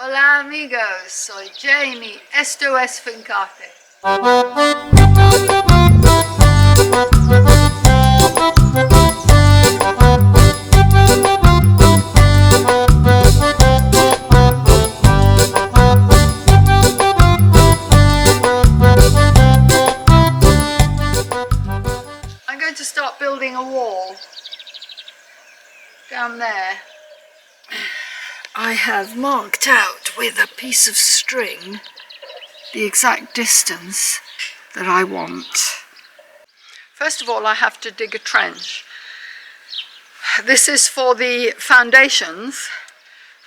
Hola amigos, soy Jamie, esto es Fincate. I'm going to start building a wall down there. I have marked out with a piece of string the exact distance that I want. First of all, I have to dig a trench. This is for the foundations,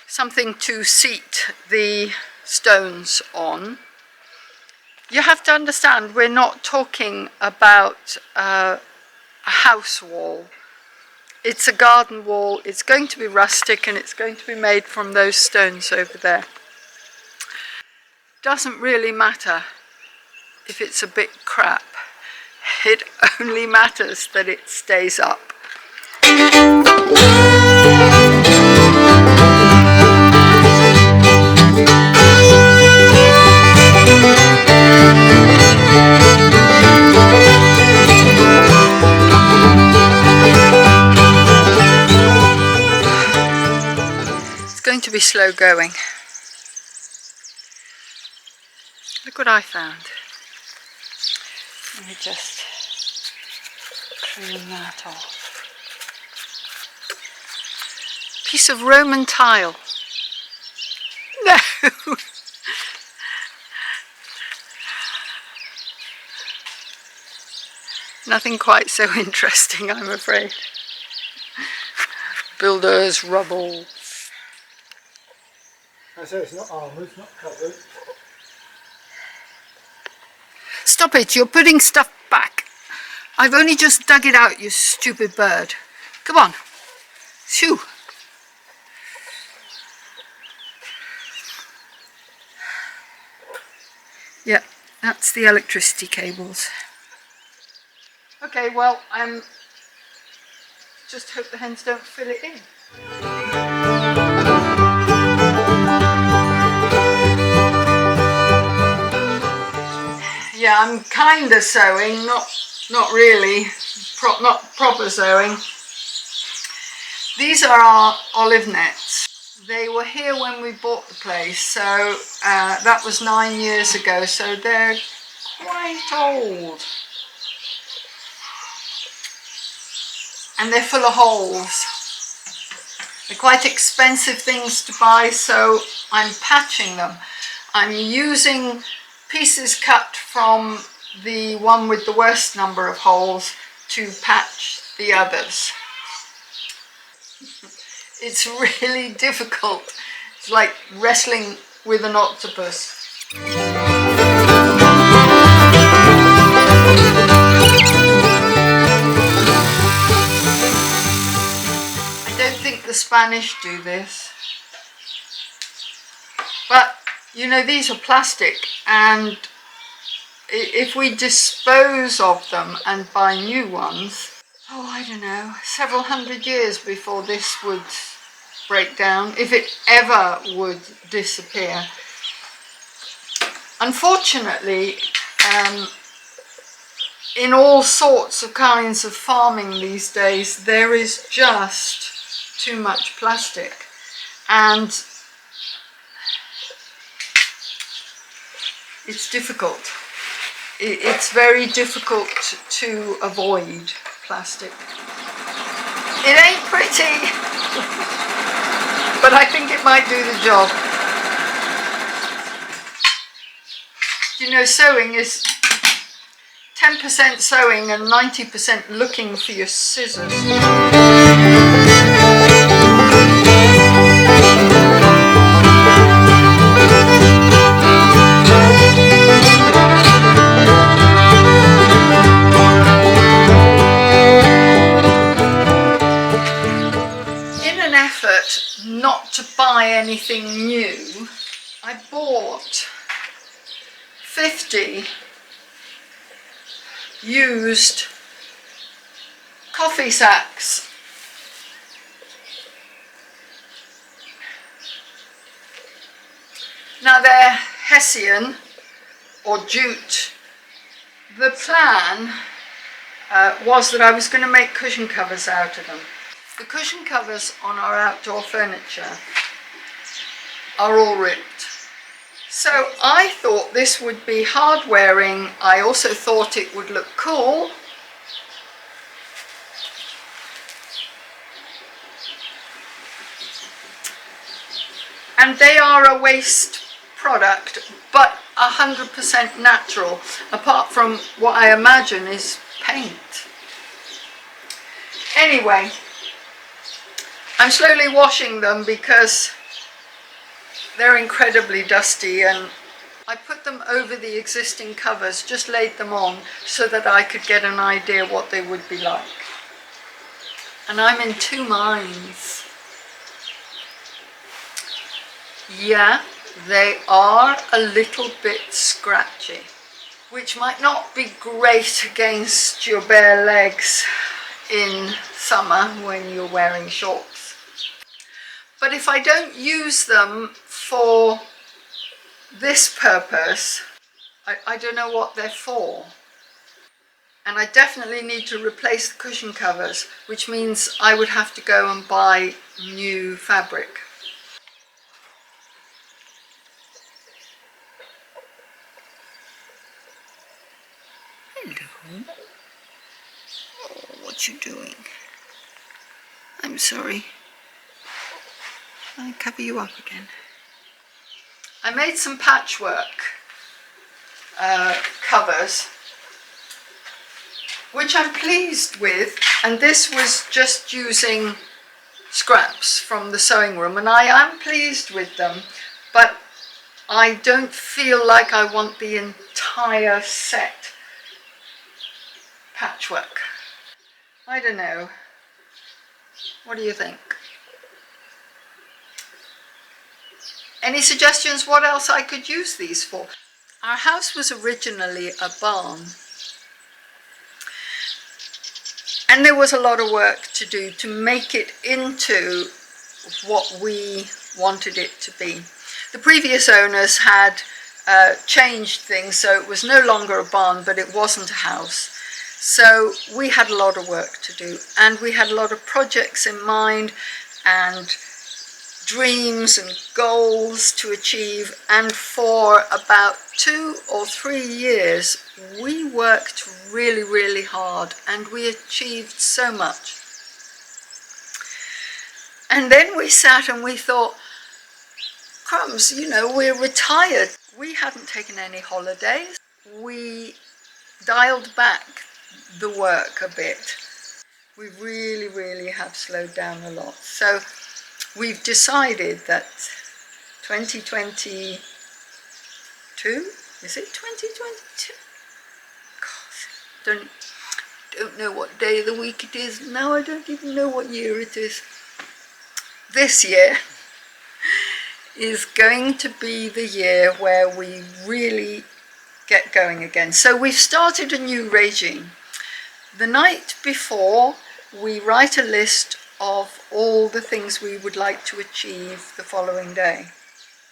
something to seat the stones on. You have to understand, we're not talking about a house wall. It's a garden wall. It's going to be rustic and it's going to be made from those stones over there. Doesn't really matter if it's a bit crap. It only matters that it stays up. It's going to be slow going. Look what I found. Let me just clean that off. Piece of Roman tile. No! Nothing quite so interesting, I'm afraid. Builder's rubble. I say it's not armoured, it's not covered. Stop it, you're putting stuff back. I've only just dug it out, you stupid bird. Come on. Shoo. Yeah, that's the electricity cables. Okay, well, just hope the hens don't fill it in. Yeah, I'm kind of sewing, not really, not proper sewing. These are our olive nets. They were here when we bought the place, so that was 9 years ago, so they're quite old. And they're full of holes. They're quite expensive things to buy, so I'm patching them. I'm using pieces cut from the one with the worst number of holes to patch the others. It's really difficult. It's like wrestling with an octopus. I don't think the Spanish do this. But, you know, these are plastic, and if we dispose of them and buy new ones, oh, I don't know, several hundred years before this would break down, if it ever would disappear. Unfortunately, in all sorts of kinds of farming these days, there is just too much plastic, and it's difficult. It's very difficult to avoid plastic. It ain't pretty, but I think it might do the job. You know, sewing is 10% sewing and 90% looking for your scissors. Not to buy anything new, I bought 50 used coffee sacks. Now they're Hessian or jute. The plan was that I was going to make cushion covers out of them. The cushion covers on our outdoor furniture are all ripped. So I thought this would be hard wearing. I also thought it would look cool. And they are a waste product, but 100% natural, apart from what I imagine is paint. Anyway, I'm slowly washing them because they're incredibly dusty, and I put them over the existing covers, just laid them on so that I could get an idea what they would be like. And I'm in two minds. Yeah, they are a little bit scratchy, which might not be great against your bare legs in summer when you're wearing shorts. But if I don't use them for this purpose, I don't know what they're for. And I definitely need to replace the cushion covers, which means I would have to go and buy new fabric. Hello. Oh, what you doing? I'm sorry. I'll cover you up again. I made some patchwork covers, which I'm pleased with, and this was just using scraps from the sewing room, and I am pleased with them, but I don't feel like I want the entire set patchwork. I don't know. What do you think? Any suggestions what else I could use these for? Our house was originally a barn, and there was a lot of work to do to make it into what we wanted it to be. The previous owners had changed things, so it was no longer a barn, but it wasn't a house. So we had a lot of work to do, and we had a lot of projects in mind and dreams and goals to achieve, and for about 2 or 3 years we worked really hard and we achieved so much. And then we sat and we thought, crumbs, you know, we're retired. We hadn't taken any holidays. We dialed back the work a bit. We really have slowed down a lot. So we've decided that 2022, is it 2022? God, don't know what day of the week it is now. I don't even know what year it is. This year is going to be the year where we really get going again. So we've started a new regime. The night before, we write a list of all the things we would like to achieve the following day.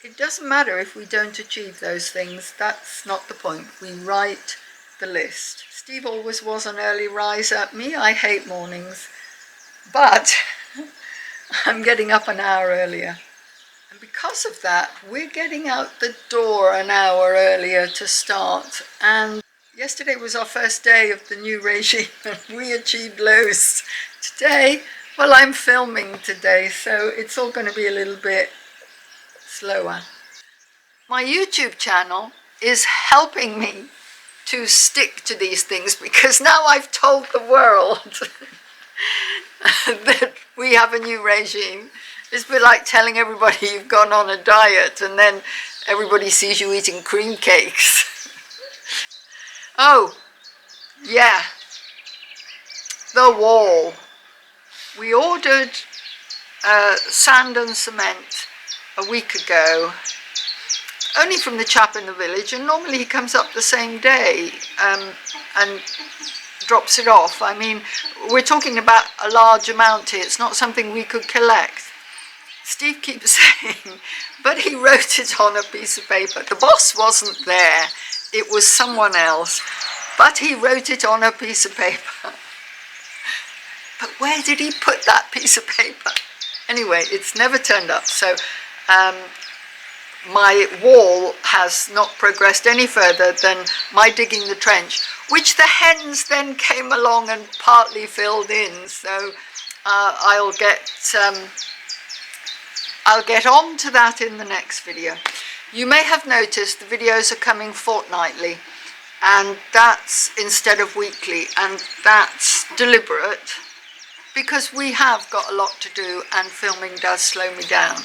It doesn't matter if we don't achieve those things, that's not the point. We write the list. Steve always was an early riser. Me, I hate mornings, but I'm getting up an hour earlier. And because of that, we're getting out the door an hour earlier to start. And yesterday was our first day of the new regime, and we achieved loads. Today, well, I'm filming today, so it's all going to be a little bit slower. My YouTube channel is helping me to stick to these things, because now I've told the world that we have a new regime. It's a bit like telling everybody you've gone on a diet and then everybody sees you eating cream cakes. Oh, yeah, the wall. We ordered sand and cement a week ago, only from the chap in the village, and normally he comes up the same day and drops it off. I mean, we're talking about a large amount here. It's not something we could collect. Steve keeps saying, but he wrote it on a piece of paper. The boss wasn't there, it was someone else, but he wrote it on a piece of paper. But where did he put that piece of paper? Anyway, it's never turned up, so my wall has not progressed any further than my digging the trench, which the hens then came along and partly filled in. So I'll get on to that in the next video. You may have noticed the videos are coming fortnightly, and that's instead of weekly, and that's deliberate because we have got a lot to do and filming does slow me down.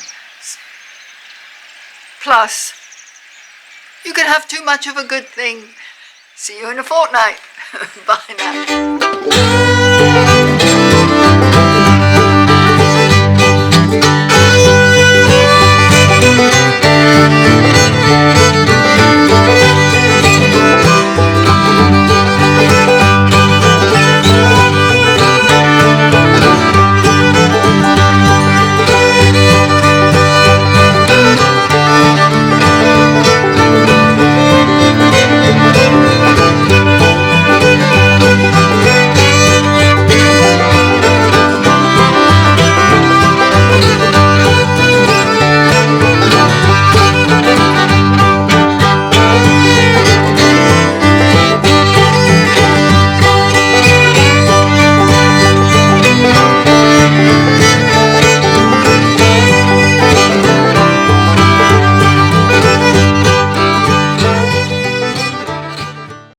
Plus, you can have too much of a good thing. See you in a fortnight. Bye now.